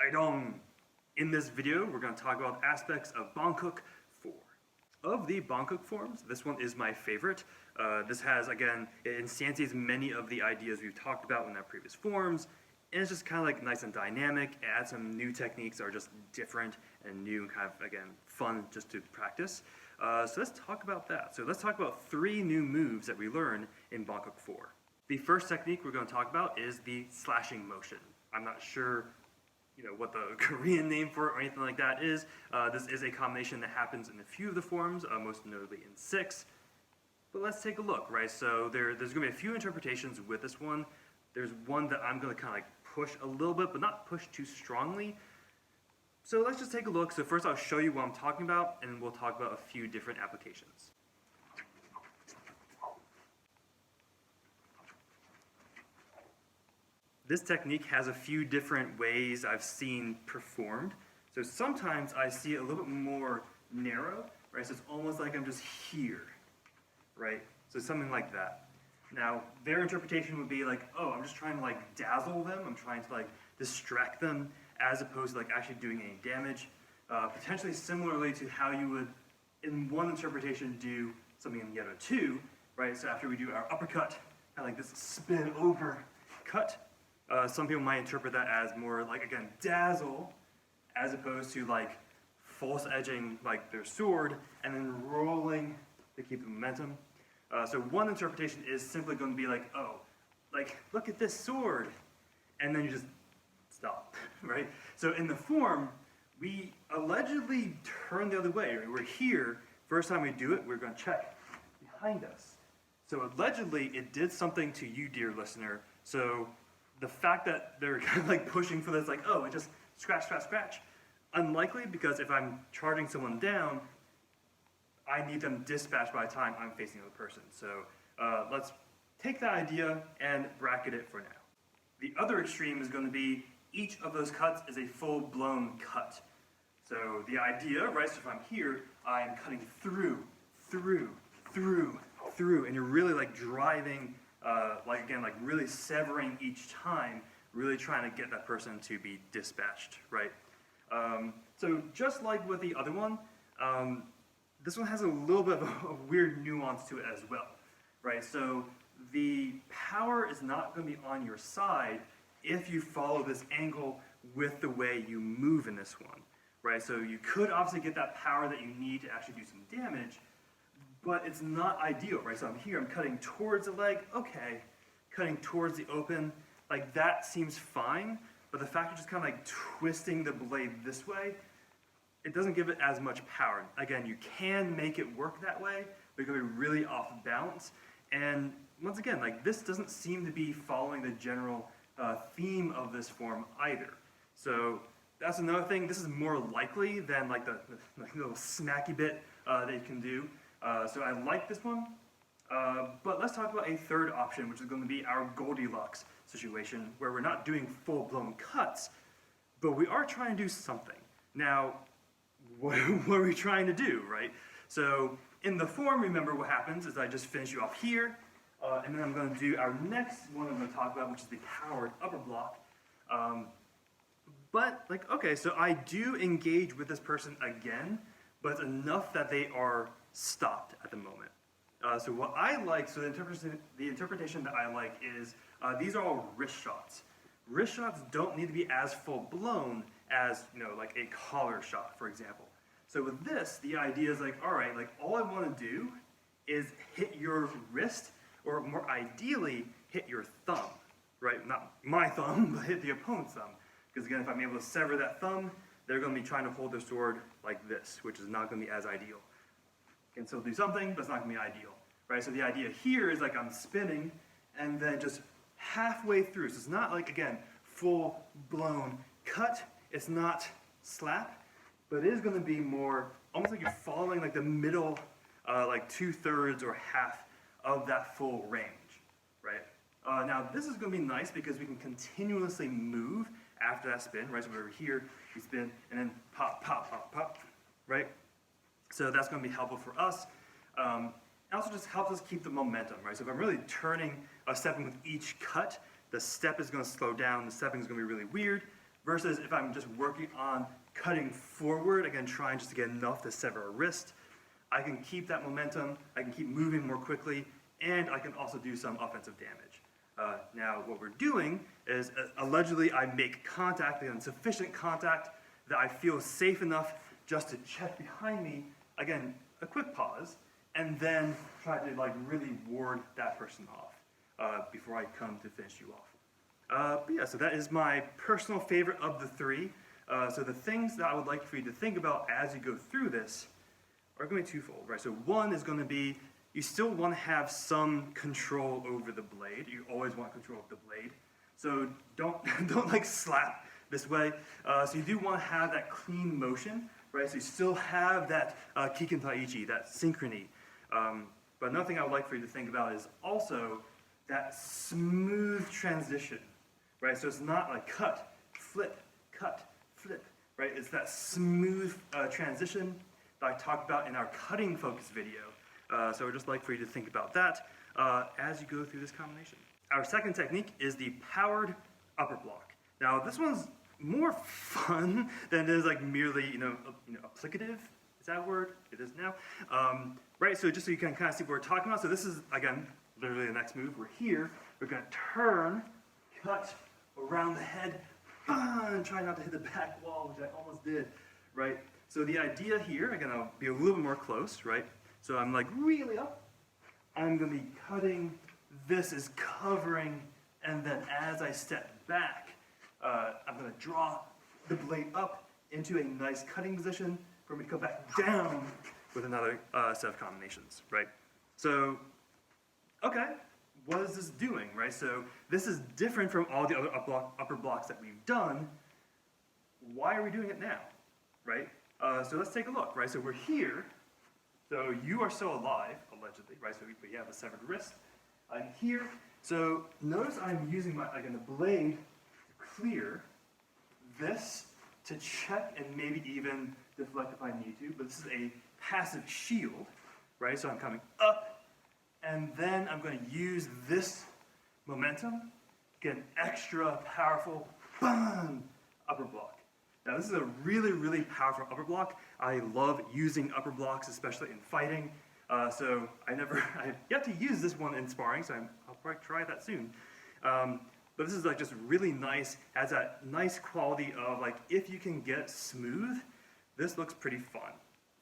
Haidong. In this video, we're going to talk about aspects of Bankuk 4. Of the Bankuk forms, this one is my favorite. This has, again, it instantiates many of the ideas we've talked about in our previous forms, and it's just kind of like nice and dynamic. It adds some new techniques that are just different and new and kind of, again, fun just to practice. So let's talk about that. So let's talk about 3 new moves that we learn in Bankuk 4. The first technique we're going to talk about is the slashing motion. I'm not sure what the Korean name for it or anything like that is. This is a combination that happens in a few of the forms, most notably in 6. But let's take a look, right? So there's going to be a few interpretations with this one. There's one that I'm going to kind of like push a little bit, but not push too strongly. So let's just take a look. So first I'll show you what I'm talking about, and we'll talk about a few different applications. This technique has a few different ways I've seen performed. So sometimes I see it a little bit more narrow, right? So it's almost like I'm just here, right? So something like that. Now, their interpretation would be like, oh, I'm just trying to like dazzle them. I'm trying to like distract them as opposed to like actually doing any damage. Potentially similarly to how you would, in one interpretation, do something in the other 2, right? So after we do our uppercut, and like this spin over cut, some people might interpret that as more like, again, dazzle, as opposed to like false edging like their sword and then rolling to keep the momentum. So one interpretation is simply going to be like, oh, like look at this sword, and then you just stop, right? So in the form, we allegedly turn the other way. We're here, first time we do it, we're going to check behind us. So allegedly, it did something to you, dear listener. So the fact that they're kind of like pushing for this, like, oh, it just scratch, scratch, scratch. Unlikely, because if I'm charging someone down, I need them dispatched by the time I'm facing the other person. So let's take that idea and bracket it for now. The other extreme is going to be each of those cuts is a full-blown cut. So the idea, right, so if I'm here, I'm cutting through, and you're really like driving, like again, like really severing each time, really trying to get that person to be dispatched, right? So just like with the other one, this one has a little bit of a weird nuance to it as well, right? So the power is not going to be on your side if you follow this angle with the way you move in this one, right? So you could obviously get that power that you need to actually do some damage, but it's not ideal, right? So I'm here, I'm cutting towards the leg, okay. Cutting towards the open, like that seems fine, but the fact you're just kind of like twisting the blade this way, it doesn't give it as much power. Again, you can make it work that way, but you're going to be really off balance. And once again, like this doesn't seem to be following the general theme of this form either. So that's another thing. This is more likely than like the little smacky bit that you can do. So I like this one. But let's talk about a third option, which is going to be our Goldilocks situation, where we're not doing full-blown cuts, but we are trying to do something. Now, what are we trying to do, right? So in the form, remember what happens is I just finish you off here, and then I'm going to do our next one I'm going to talk about, which is the powered upper block. But, like, okay, so I do engage with this person again, but it's enough that they are stopped at the moment. So what I like, so the interpretation that I like is, these are all wrist shots. Wrist shots don't need to be as full-blown as, like a collar shot, for example. So with this, the idea is like, all right, like all I want to do is hit your wrist, or more ideally, hit your thumb, right? Not my thumb, but hit the opponent's thumb. Because again, if I'm able to sever that thumb, they're going to be trying to hold their sword like this, which is not going to be as ideal. Can still do something, but it's not going to be ideal, right? So the idea here is like I'm spinning, and then just halfway through. So it's not like, again, full-blown cut. It's not slap, but it is going to be more, almost like you're following like the middle, like 2/3 or half of that full range, right? Now this is going to be nice because we can continuously move after that spin, right? So we're over here, we spin, and then pop, pop, pop, pop, right? So that's going to be helpful for us. It also just helps us keep the momentum, right? So if I'm really turning, stepping with each cut, the step is going to slow down, the stepping is going to be really weird. versus if I'm just working on cutting forward, again, trying just to get enough to sever a wrist. I can keep that momentum, I can keep moving more quickly, and I can also do some offensive damage. Now, what we're doing is, allegedly, I make contact, again, sufficient contact that I feel safe enough just to check behind me, again, a quick pause, and then try to like really ward that person off before I come to finish you off. But yeah, so that is my personal favorite of the three. So the things that I would like for you to think about as you go through this are going to be twofold, right? So one is going to be, you still want to have some control over the blade. You always want control of the blade. So don't like slap this way. So you do want to have that clean motion, right? So you still have that kiken taichi, that synchrony. But another thing I would like for you to think about is also that smooth transition, right? So it's not like cut, flip, right? It's that smooth transition that I talked about in our cutting focus video. So I'd just like for you to think about that as you go through this combination. Our second technique is the powered upper block. Now this one's more fun than it is like merely, applicative. Is that a word? It is now. Right, so just so you can kind of see what we're talking about. So this is, again, literally the next move. We're here. We're going to turn, cut around the head, and try not to hit the back wall, which I almost did, right? So the idea here, again, I'll be a little bit more close, right? So I'm like really up. I'm going to be cutting. This is covering. And then as I step back, I'm going to draw the blade up into a nice cutting position for me to come back down with another set of combinations, right? So, okay, what is this doing, right? So this is different from all the other upper blocks that we've done. Why are we doing it now, right? So let's take a look, right? So we're here. So you are still alive, allegedly, right? So we have a severed wrist. I'm here. So notice I'm using the blade to clear this to check and maybe even deflect if I need to, but this is a passive shield, right? So I'm coming up, and then I'm going to use this momentum, get an extra powerful, bang, upper block. Now this is a really, really powerful upper block. I love using upper blocks, especially in fighting. So I've yet to use this one in sparring, so I'll probably try that soon. But this is like just really nice, has that nice quality of like, if you can get smooth, this looks pretty fun,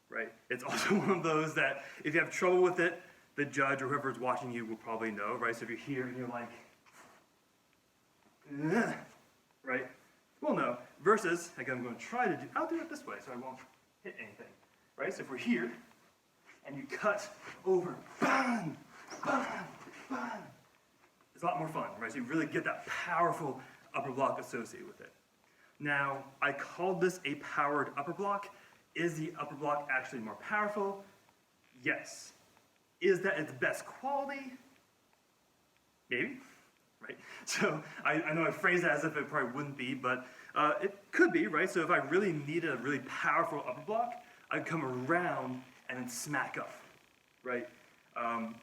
right? It's also one of those that if you have trouble with it, the judge or whoever's watching you will probably know, right? So if you're here and you're like, ugh, right? We'll know. Versus, again, I'm going to try to do, I'll do it this way so I won't hit anything, right? So if we're here and you cut over, bang, bang, bang, it's a lot more fun, right? So you really get that powerful upper block associated with it. Now, I called this a powered upper block. Is the upper block actually more powerful? Yes. Is that its best quality? Maybe, right? So I know I phrased that as if it probably wouldn't be, but it could be, right? So if I really needed a really powerful upper block, I'd come around and then smack up, right?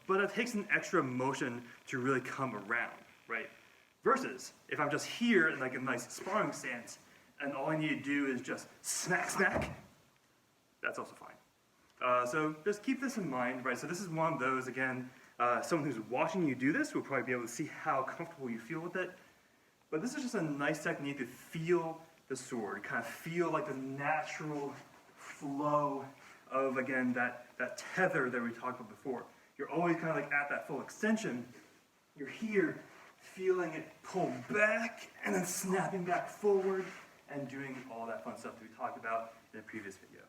But it takes an extra motion to really come around, right? Versus if I'm just here in like a nice sparring stance, and all I need to do is just smack, smack, that's also fine. So just keep this in mind, right? So this is one of those, again, someone who's watching you do this will probably be able to see how comfortable you feel with it. But this is just a nice technique to feel the sword, kind of feel like the natural flow of, again, that tether that we talked about before. You're always kind of like at that full extension. You're here feeling it pull back and then snapping back forward and doing all that fun stuff that we talked about in a previous video.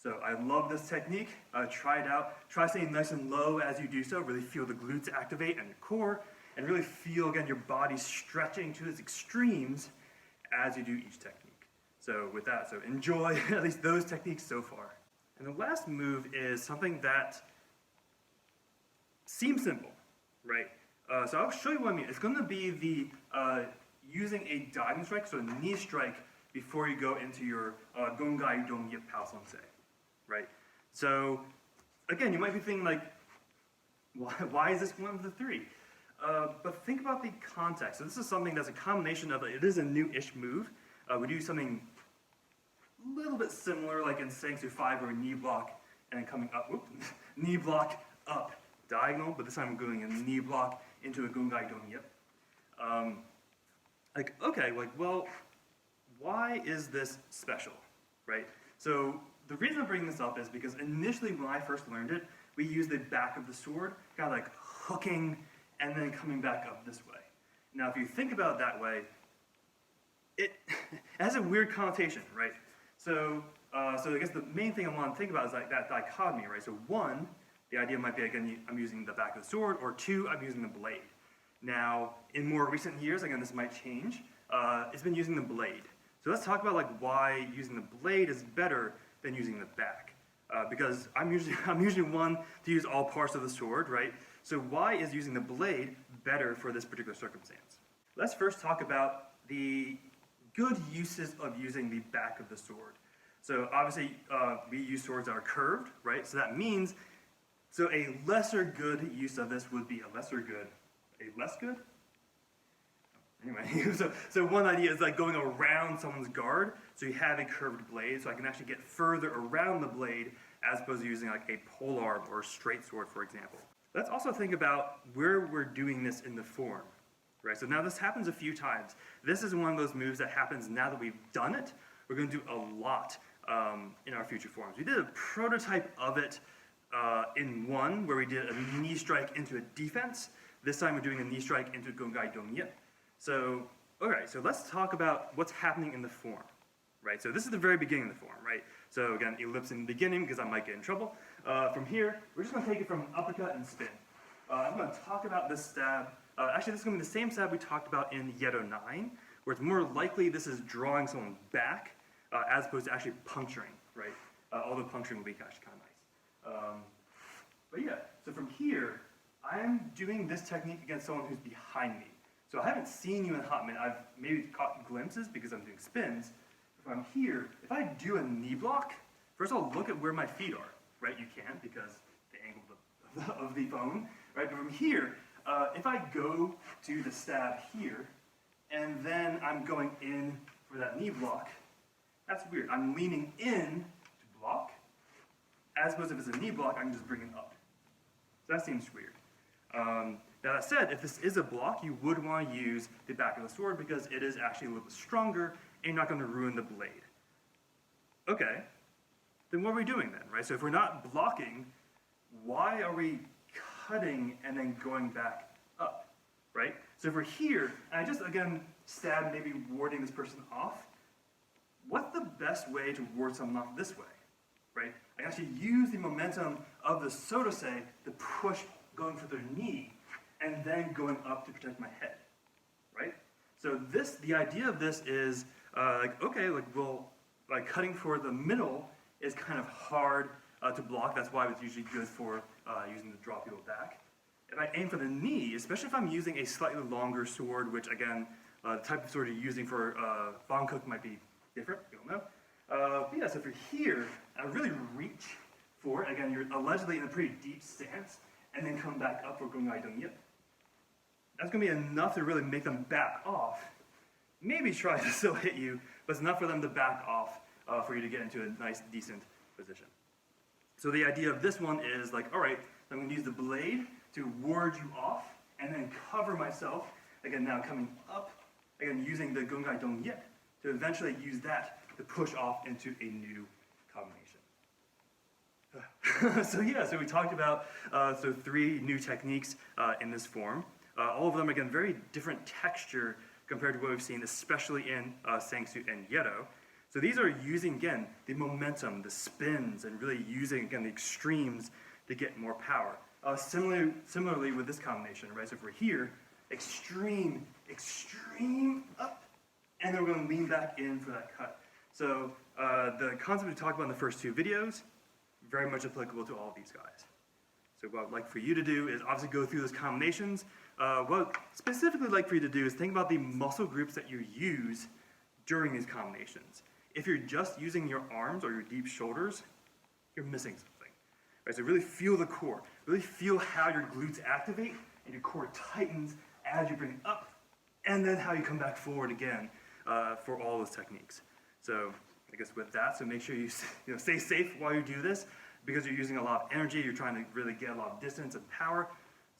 So I love this technique. Try it out. Try staying nice and low as you do so. Really feel the glutes activate and your core, and really feel, again, your body stretching to its extremes as you do each technique. So with that, so enjoy at least those techniques so far. And the last move is something that seems simple, right? So I'll show you what I mean. It's going to be the using a diving strike, so a knee strike, before you go into your Gongai Dong Yip Pao Song Se, right? So again, you might be thinking like, why is this one of the three? But think about the context. So this is something that's a combination of, it is a new-ish move, we do something a little bit similar, like in Sangsu 5, where knee block and then coming up, knee block up diagonal, but this time I'm going a knee block into a Gumdo Haidong Yip. Well, why is this special, right? So the reason I'm bringing this up is because initially when I first learned it, we used the back of the sword, kind of like hooking and then coming back up this way. Now, if you think about it that way, it has a weird connotation, right? So I guess the main thing I want to think about is like that dichotomy, right? So one, the idea might be, again, I'm using the back of the sword, or two, I'm using the blade. Now, in more recent years, again, this might change, it's been using the blade. So let's talk about like why using the blade is better than using the back. Because I'm usually one to use all parts of the sword, right? So why is using the blade better for this particular circumstance? Let's first talk about the good uses of using the back of the sword. So obviously, we use swords that are curved, right? So that means, so a lesser good use of this would be a lesser good. A less good? Anyway, so one idea is like going around someone's guard, so you have a curved blade, so I can actually get further around the blade as opposed to using like a polearm or a straight sword, for example. Let's also think about where we're doing this in the form, right? So now this happens a few times. This is one of those moves that happens now that we've done it. We're going to do a lot in our future forms. We did a prototype of it in one, where we did a knee strike into a defense. This time we're doing a knee strike into a Gumdo Haidong Yip. So, alright, so let's talk about what's happening in the form, right? So this is the very beginning of the form, right? So again, ellipse in the beginning because I might get in trouble. From here, we're just going to take it from uppercut and spin. I'm going to talk about this stab. Actually, this is going to be the same stab we talked about in Yedo 9, where it's more likely this is drawing someone back as opposed to actually puncturing, right? Although puncturing would be actually kind of nice. But yeah, so from here, I'm doing this technique against someone who's behind me. So I haven't seen you in a hot minute. I've maybe caught glimpses because I'm doing spins. If I'm here, if I do a knee block, first of all, look at where my feet are, right? You can't because the angle of the phone, right? But from here, if I go to the stab here, and then I'm going in for that knee block, that's weird. I'm leaning in to block, as opposed to if it's a knee block, I can just bring it up. So that seems weird. Now that said, if this is a block, you would want to use the back of the sword because it is actually a little bit stronger and you're not going to ruin the blade. Okay, then what are we doing then, right? So if we're not blocking, why are we cutting and then going back up, right? So if we're here, and I just, again, stab maybe warding this person off, what's the best way to ward someone off this way, right? I can actually use the momentum of the sotose to push going for their knee, and then going up to protect my head, right? So the idea of this is, cutting for the middle is kind of hard to block. That's why it's usually good for using to draw people back. If I aim for the knee, especially if I'm using a slightly longer sword, which again, the type of sword you're using for Bankuk might be different, you don't know. But yeah, so if you're here, and I really reach for it, again, you're allegedly in a pretty deep stance, and then come back up for Gumdo Haidong Yip. That's going to be enough to really make them back off. Maybe try to still hit you, but it's enough for them to back off for you to get into a nice, decent position. So the idea of this one is like, all right, I'm going to use the blade to ward you off, and then cover myself, again, now coming up, again, using the Gumdo Haidong Yip to eventually use that to push off into a new combination. So we talked about three new techniques in this form. All of them, again, very different texture compared to what we've seen, especially in Sangsu and Yedo. So these are using, again, the momentum, the spins, and really using, again, the extremes to get more power. Similarly with this combination, right? So if we're here, extreme up, and then we're going to lean back in for that cut. So the concept we talked about in the first two videos, very much applicable to all of these guys. So what I'd like for you to do is obviously go through those combinations. What I'd specifically like for you to do is think about the muscle groups that you use during these combinations. If you're just using your arms or your deep shoulders, you're missing something. Right? So really feel the core. Really feel how your glutes activate and your core tightens as you bring it up, and then how you come back forward again. for all those techniques. So I guess with that, so make sure you, stay safe while you do this, because you're using a lot of energy, you're trying to really get a lot of distance and power,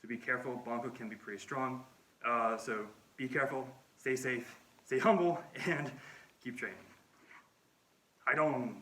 so be careful. Bankuk can be pretty strong, so be careful, stay safe, stay humble, and keep training. Haidong.